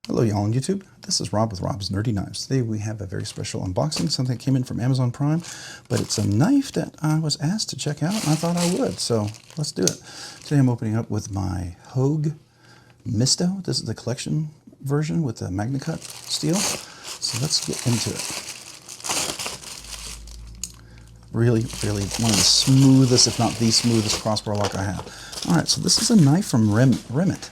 Hello y'all on YouTube. This is Rob with Rob's Nerdy Knives. Today we have a very special unboxing, something that came in from Amazon Prime, but it's a knife that I was asked to check out and I thought I would, so let's do it. Today I'm opening up with my Hogue Misto. This is the collection version with the Magna Cut steel, so let's get into it. Really one of the smoothest, if not the smoothest crossbar lock I have. Alright, so this is a knife from Remette.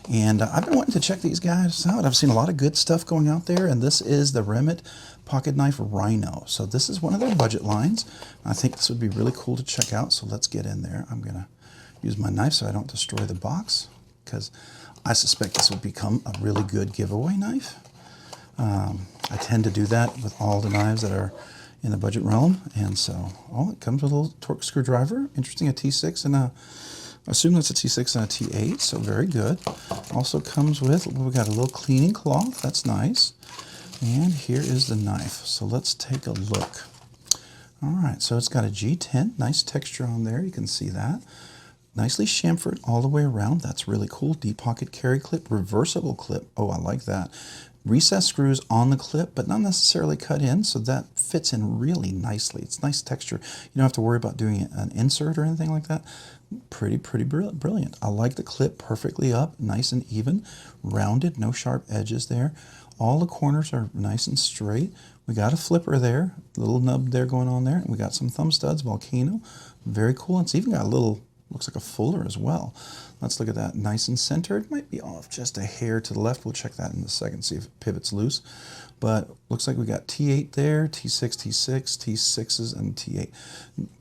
And I've been wanting to check these guys out. I've seen a lot of good stuff going out there, and this is the Remette Pocket Knife Rhino. So this is one of their budget lines. I think this would be really cool to check out, so let's get in there. I'm going to use my knife so I don't destroy the box, because I suspect this will become a really good giveaway knife. I tend to do that with all the knives that are in the budget realm, and so, oh, it comes with a little Torx screwdriver. Interesting, a T6 and a I assume that's a T6 and a T8, so very good. Also comes with, we got a little cleaning cloth, that's nice. And here is the knife, so let's take a look. Alright, so it's got a G10, nice texture on there, you can see that. Nicely chamfered all the way around, that's really cool. Deep pocket carry clip, reversible clip, oh I like that. Recessed screws on the clip, but not necessarily cut in, so that fits in really nicely. It's nice texture. You don't have to worry about doing an insert or anything like that. Pretty brilliant. I like the clip perfectly up, nice and even, rounded, no sharp edges there. All the corners are nice and straight. We got a flipper there, little nub there going on there. We got some thumb studs, Volcano, very cool. It's even got a little, looks like a fuller as well. Let's look at that, nice and centered. Might be off just a hair to the left. We'll check that in a second, see if it pivots loose. But looks like we got T8 there, T6, T6, T6s, and T8.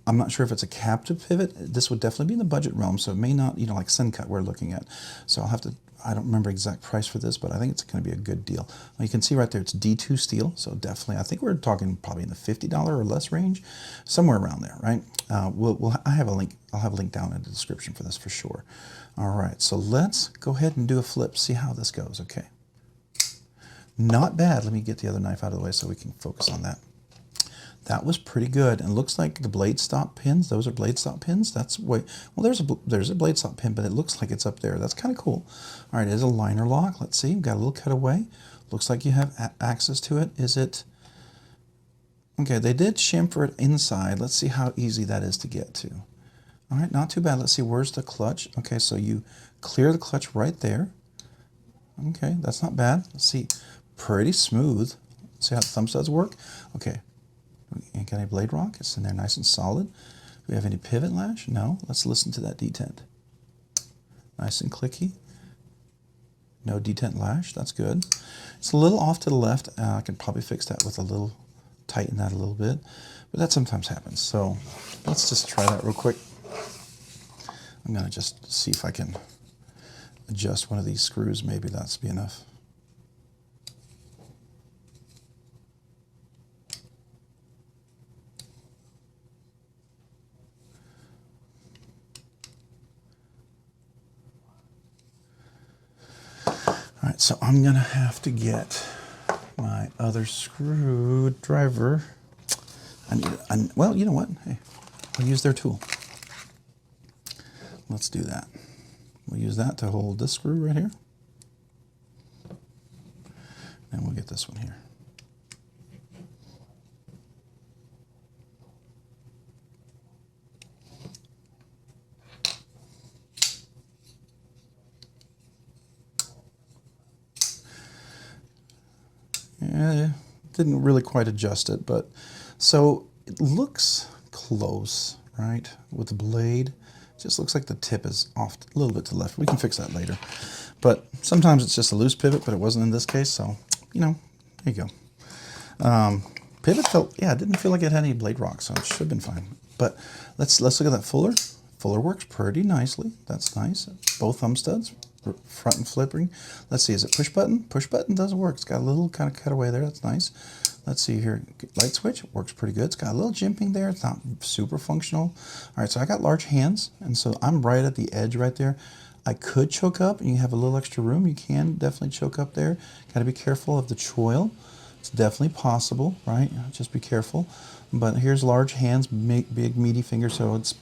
I'm not sure if it's a captive pivot. This would definitely be in the budget realm, so it may not, you know, like Sencut we're looking at. So I'll have to, I don't remember exact price for this, but I think it's going to be a good deal. You can see right there, it's D2 steel, so definitely, I think we're talking probably in the $50 or less range, somewhere around there, right? I have a link. I'll have a link down in the description for this for sure. All right, so let's go ahead and do a flip, see how this goes, okay? Not bad. Let me get the other knife out of the way so we can focus on that. That was pretty good, and looks like the blade stop pins, those are blade stop pins. That's way, well, there's a blade stop pin, but it looks like it's up there. That's kind of cool. All right, it is a liner lock. Let's see, we've got a little cutaway. Looks like you have access to it. Is it? Okay, they did chamfer it inside. Let's see how easy that is to get to. All right, not too bad. Let's see, where's the clutch? Okay, so you clear the clutch right there. Okay, that's not bad. Let's see, pretty smooth. See how the thumb studs work? Okay, ain't got any blade rock. It's in there nice and solid. Do we have any pivot lash? No. Let's listen to that detent. Nice and clicky. No detent lash, that's good. It's a little off to the left. I can probably fix that with a little, tighten that a little bit, but that sometimes happens. So let's just try that real quick. I'm gonna just see if I can adjust one of these screws. Maybe that's be enough. All right, so I'm gonna have to get my other screwdriver. Well, you know what? Hey, I'll use their tool. Let's do that. We'll use that to hold this screw right here. And we'll get this one here. Yeah, didn't really quite adjust it, but so it looks close, right? With the blade, it just looks like the tip is off a little bit to the left. We can fix that later. But sometimes it's just a loose pivot, but it wasn't in this case, so, you know, there you go. Pivot felt, yeah, it didn't feel like it had any blade rock, so it should have been fine. But let's look at that fuller. Fuller works pretty nicely. That's nice. Both thumb studs, front and flipping. Let's see, is it push button? Push button doesn't work. It's got a little kind of cutaway there. That's nice. Let's see here. Light switch works pretty good. It's got a little jimping there. It's not super functional. All right, so I got large hands, and so I'm right at the edge right there. I could choke up, and you have a little extra room. You can definitely choke up there. Got to be careful of the choil. It's definitely possible, right? Just be careful. But here's large hands, big meaty fingers, so it's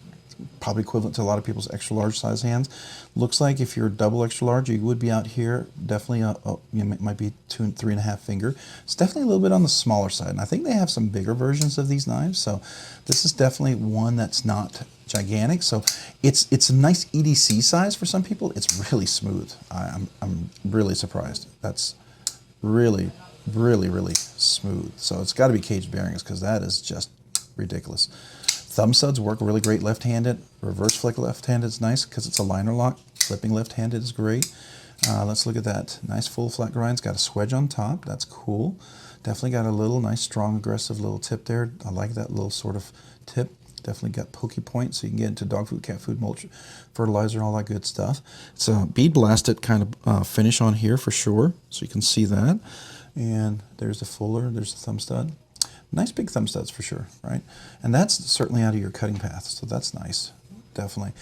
probably equivalent to a lot of people's extra large size hands. Looks like if you're double extra large, you would be out here. Definitely, might be 2 and 3.5 finger. It's definitely a little bit on the smaller side. And I think they have some bigger versions of these knives. So this is definitely one that's not gigantic. So it's a nice EDC size for some people. It's really smooth. I'm really surprised. That's really smooth. So it's got to be cage bearings because that is just ridiculous. Thumb studs work really great left-handed. Reverse flick left-handed is nice because it's a liner lock. Flipping left-handed is great. Let's look at that. Nice full flat grind. It's got a swedge on top. That's cool. Definitely got a little nice, strong, aggressive little tip there. I like that little sort of tip. Definitely got pokey point, so you can get into dog food, cat food, mulch, fertilizer, all that good stuff. It's a bead blasted kind of finish on here for sure, so you can see that. And there's the fuller, there's the thumb stud. Nice big thumb studs for sure, right? And that's certainly out of your cutting path, so that's nice, definitely.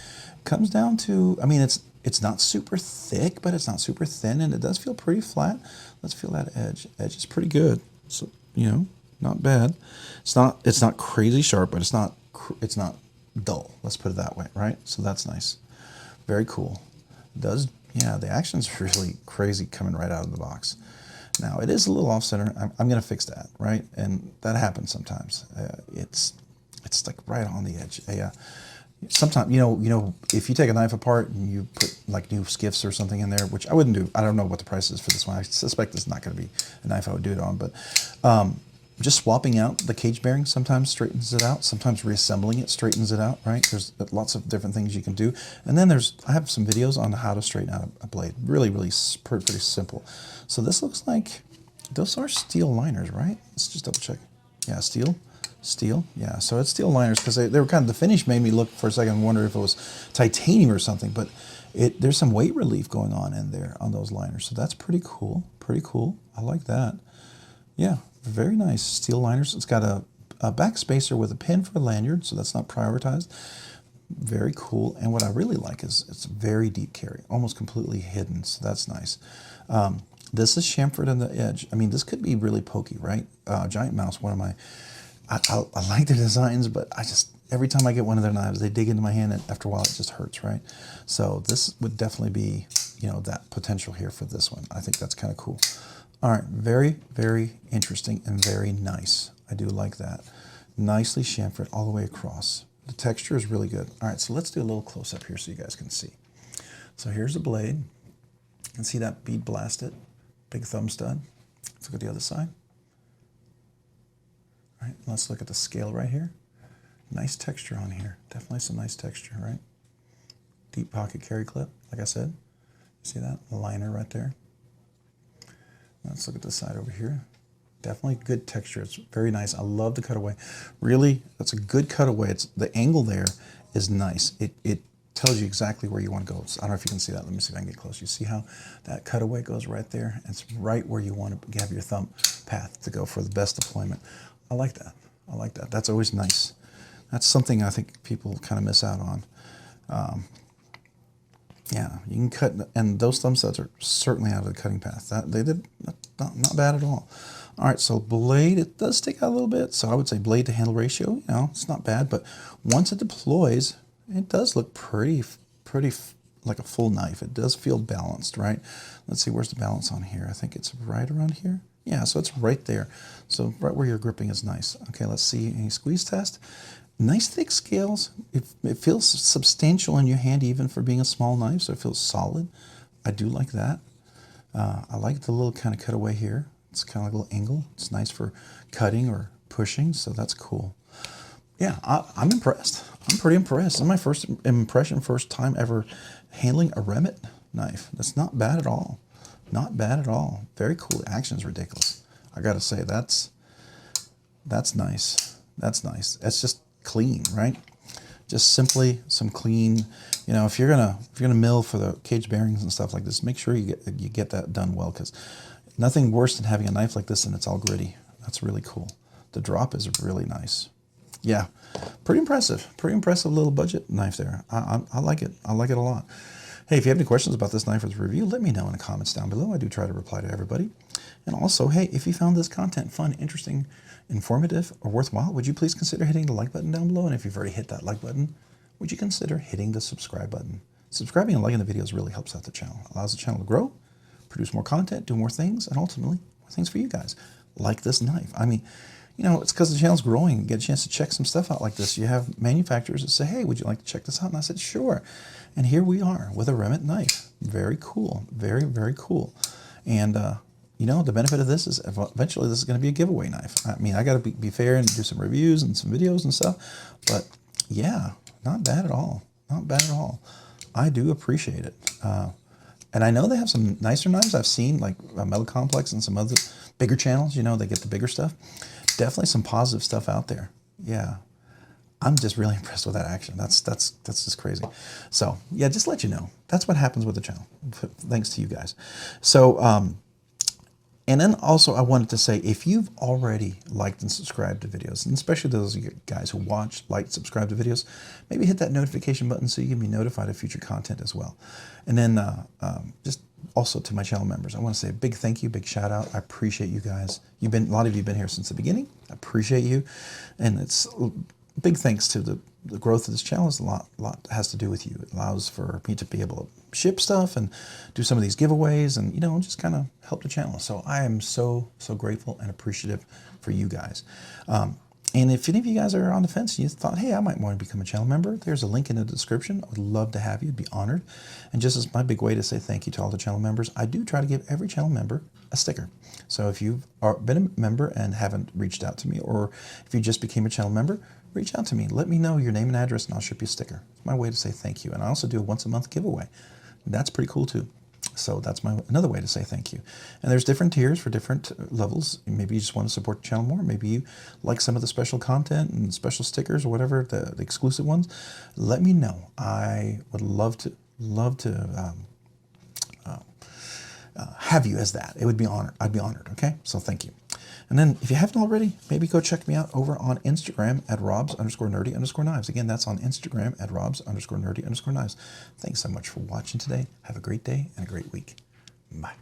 Comes down to, I mean, it's not super thick, but it's not super thin, and it does feel pretty flat. Let's feel that edge. Edge is pretty good, so you know, not bad. It's not crazy sharp, but it's not dull. Let's put it that way, right? So that's nice. Very cool. Yeah, the action's really crazy coming right out of the box. Now it is a little off center. I'm going to fix that, right? And that happens sometimes. It's like right on the edge. Sometimes, you know, if you take a knife apart and you put like new skiffs or something in there, which I wouldn't do. I don't know what the price is for this one. I suspect it's not going to be a knife I would do it on, but just swapping out the cage bearing sometimes straightens it out. Sometimes reassembling it straightens it out, right? There's lots of different things you can do. And then I have some videos on how to straighten out a blade. Really pretty simple. So this looks like, those are steel liners, right? Let's just double check. Yeah, steel. Yeah, so it's steel liners because they were kind of, the finish made me look for a second and wonder if it was titanium or something, but there's some weight relief going on in there on those liners. So that's pretty cool. I like that. Yeah. Very nice steel liners. It's got a back spacer with a pin for a lanyard, so that's not prioritized. Very cool. And what I really like is it's very deep carry, almost completely hidden, so that's nice. This is chamfered on the edge. I mean, this could be really pokey, right? Giant Mouse, one of my, I like their designs, but every time I get one of their knives, they dig into my hand, and after a while it just hurts, right? So this would definitely be, that potential here for this one. I think that's kind of cool. All right, very interesting and very nice. I do like that. Nicely chamfered all the way across. The texture is really good. All right, so let's do a little close-up here so you guys can see. So here's the blade. You can see that bead blasted, big thumb stud. Let's look at the other side. All right, let's look at the scale right here. Nice texture on here. Definitely some nice texture, right? Deep pocket carry clip, like I said. See that? The liner right there. Let's look at the side over here. Definitely good texture. It's very nice. I love the cutaway. Really, that's a good cutaway. The angle there is nice. It tells you exactly where you want to go. I don't know if you can see that. Let me see if I can get close. You see how that cutaway goes right there? It's right where you want to have your thumb path to go for the best deployment. I like that. That's always nice. That's something I think people kind of miss out on. Yeah, you can cut, and those thumb studs are certainly out of the cutting path. They did not bad at all. All right, so blade, it does stick out a little bit, so I would say blade to handle ratio, it's not bad, but once it deploys, it does look pretty like a full knife. It does feel balanced, right? Let's see, where's the balance on here? I think it's right around here. Yeah, so it's right there. So right where you're gripping is nice. Okay, let's see any squeeze test. Nice thick scales. It feels substantial in your hand even for being a small knife, so it feels solid. I do like that. I like the little kind of cutaway here. It's kind of like a little angle. It's nice for cutting or pushing, so that's cool. Yeah, I'm impressed. I'm pretty impressed. This is my first time ever handling a Remette knife. That's not bad at all. Not bad at all. Very cool. The action is ridiculous. I gotta say, that's nice. That's nice. That's just clean, right? Just simply some clean, if you're gonna mill for the cage bearings and stuff like this, make sure you get that done well, because nothing worse than having a knife like this and it's all gritty. That's really cool. The drop is really nice. Yeah, pretty impressive little budget knife there. I like it. I like it a lot. Hey, if you have any questions about this knife or the review, let me know in the comments down below. I do try to reply to everybody. And also, hey, if you found this content fun, interesting, informative, or worthwhile, would you please consider hitting the like button down below? And if you've already hit that like button, would you consider hitting the subscribe button? Subscribing and liking the videos really helps out the channel, allows the channel to grow, produce more content, do more things, and ultimately more things for you guys, like this knife. I mean, you know, it's because the channel's growing. You get a chance to check some stuff out like this. You have manufacturers that say, hey, would you like to check this out? And I said, sure. And here we are with a Remette knife. Very cool. Very, very cool. And, you know, the benefit of this is eventually this is going to be a giveaway knife. I mean, I got to be fair and do some reviews and some videos and stuff. But, yeah, not bad at all. Not bad at all. I do appreciate it. And I know they have some nicer knives I've seen, like Metal Complex and some other bigger channels. You know, they get the bigger stuff. Definitely some positive stuff out there. Yeah. I'm just really impressed with that action. That's just crazy. So, yeah, just let you know. That's what happens with the channel. Thanks to you guys. So, and then also I wanted to say, if you've already liked and subscribed to videos, and especially those of you guys who watch, like, subscribe to videos, maybe hit that notification button so you can be notified of future content as well. And then just also to my channel members, I want to say a big thank you, big shout out. I appreciate you guys. A lot of you have been here since the beginning. I appreciate you. And it's big thanks to the growth of this channel. Is a lot has to do with you. It allows for me to be able to ship stuff and do some of these giveaways and, you know, just kind of help the channel. So I am so grateful and appreciative for you guys. And if any of you guys are on the fence and you thought, hey, I might want to become a channel member, there's a link in the description. I would love to have you. I'd be honored. And just as my big way to say thank you to all the channel members, I do try to give every channel member a sticker. So if you've been a member and haven't reached out to me, or if you just became a channel member, reach out to me. Let me know your name and address, and I'll ship you a sticker. It's my way to say thank you. And I also do a once-a-month giveaway. That's pretty cool, too. So that's another way to say thank you. And there's different tiers for different levels. Maybe you just want to support the channel more. Maybe you like some of the special content and special stickers or whatever, the exclusive ones. Let me know. I would love to have you as that. It would be honored. I'd be honored. Okay. So thank you. And then if you haven't already, maybe go check me out over on Instagram at robs_nerdy_knives. Again, that's on Instagram at robs_nerdy_knives. Thanks so much for watching today. Have a great day and a great week. Bye.